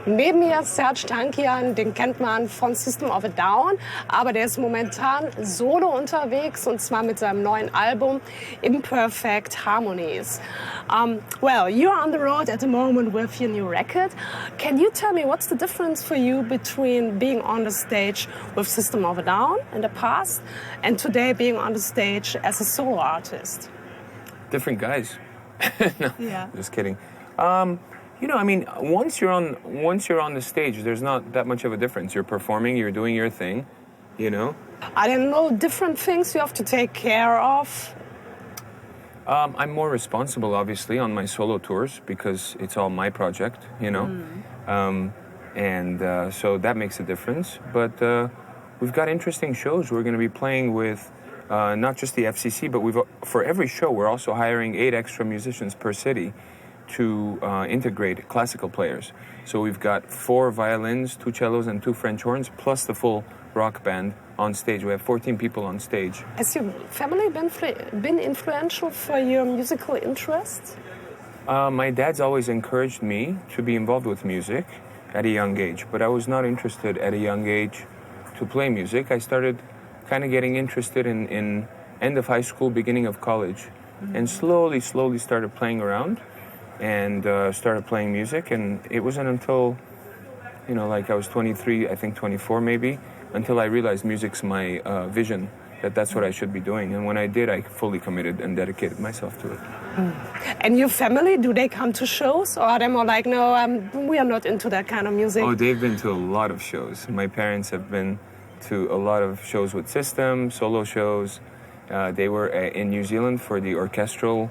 Neben mir Serj Tankian, den kennt man von System of a Down, aber der ist momentan solo unterwegs und zwar mit seinem neuen Album Imperfect Harmonies. Well, you're on the road at the moment with your new record. Can you tell me what's the difference for you between being on the stage with System of a Down in the past and today being on the stage as a solo artist? Different guys. No, Yeah. just kidding. You know, I mean, once you're on the stage, there's not that much of a difference. You're performing, you're doing your thing, you know. Are there no different things you have to take care of? I'm more responsible, obviously, on my solo tours because it's all my project, you know. So that makes a difference. But we've got interesting shows. We're going to be playing with not just the FCC, but for every show, we're also hiring 8 extra musicians per city to integrate classical players. So we've got 4 violins, 2 cellos, and 2 French horns, plus the full rock band on stage. We have 14 people on stage. Has your family been influential for your musical interests? My dad's always encouraged me to be involved with music at a young age, but I was not interested at a young age to play music. I started kind of getting interested in end of high school, beginning of college, and slowly started playing around and started playing music. And it wasn't until, you know, like I was 23, I think 24 maybe, until I realized music's my vision, that's what I should be doing. And when I did, I fully committed and dedicated myself to it. And your family, do they come to shows? Or are they more like, no, we are not into that kind of music? Oh, they've been to a lot of shows. My parents have been to a lot of shows with System, solo shows. They were in New Zealand for the orchestral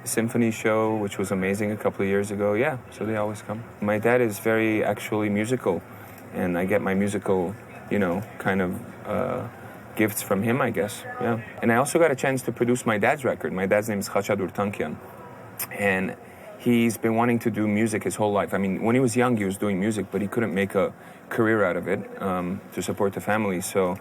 symphony show, which was amazing a couple of years ago. Yeah, so they always come. My dad is very actually musical, and I get my musical, you know, kind of gifts from him, I guess. Yeah. And I also got a chance to produce my dad's record. My dad's name is Serj Tankian, and he's been wanting to do music his whole life. I mean, when he was young, he was doing music, but he couldn't make a career out of it to support the family. So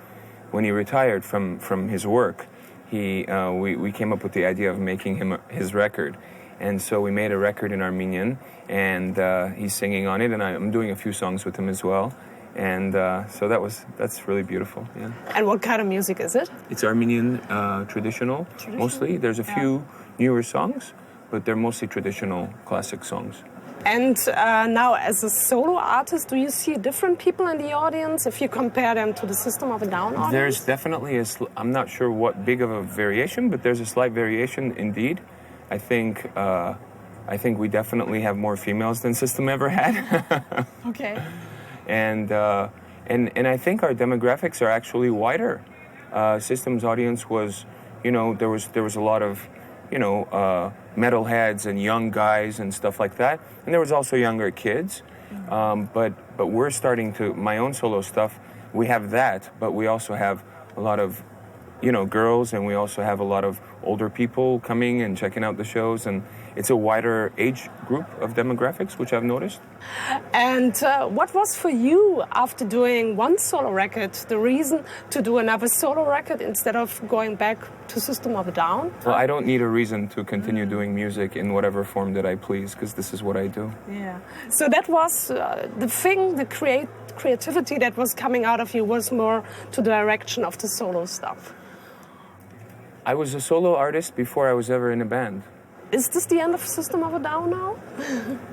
when he retired from his work, we came up with the idea of making him his record. And so we made a record in Armenian, and he's singing on it, and I'm doing a few songs with him as well. And so that's really beautiful. Yeah. And what kind of music is it? It's Armenian traditional, mostly. There's a few newer songs, but they're mostly traditional classic songs. And now, as a solo artist, do you see different people in the audience if you compare them to the System of a Down audience? There's definitely I'm not sure what big of a variation, but there's a slight variation indeed. I think we definitely have more females than System ever had. Okay. And I think our demographics are actually wider. System's audience was, you know, there was a lot of, you know, metalheads and young guys and stuff like that, and there was also younger kids. But we're starting to, my own solo stuff, we have that, but we also have a lot of, you know, girls, and we also have a lot of older people coming and checking out the shows, and it's a wider age group of demographics, which I've noticed. And what was for you, after doing one solo record, the reason to do another solo record instead of going back to System of a Down? Well, I don't need a reason to continue doing music in whatever form that I please, because this is what I do. Yeah. So that was the thing, the creativity that was coming out of you was more to the direction of the solo stuff. I was a solo artist before I was ever in a band. Is this the end of System of a Down now?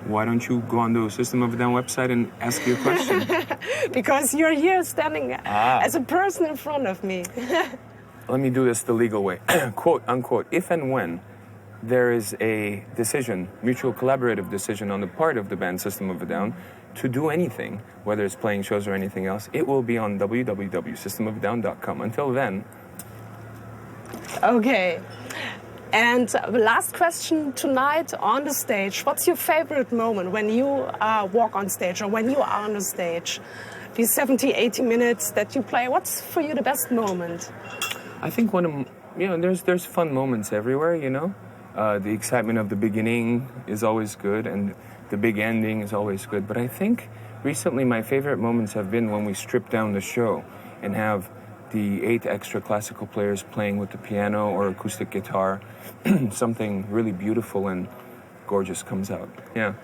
Why don't you go on the System of a Down website and ask your question? Because you're here standing as a person in front of me. Let me do this the legal way. Quote, unquote, if and when there is a decision, mutual collaborative decision on the part of the band System of a Down to do anything, whether it's playing shows or anything else, it will be on www.systemofadown.com. Until then... Okay. And the last question tonight on the stage. What's your favorite moment when you walk on stage or when you are on the stage? These 70, 80 minutes that you play, what's for you the best moment? I think there's fun moments everywhere, you know. The excitement of the beginning is always good, and the big ending is always good. But I think recently my favorite moments have been when we strip down the show and have the 8 extra classical players playing with the piano or acoustic guitar. Something really beautiful and gorgeous comes out. Yeah.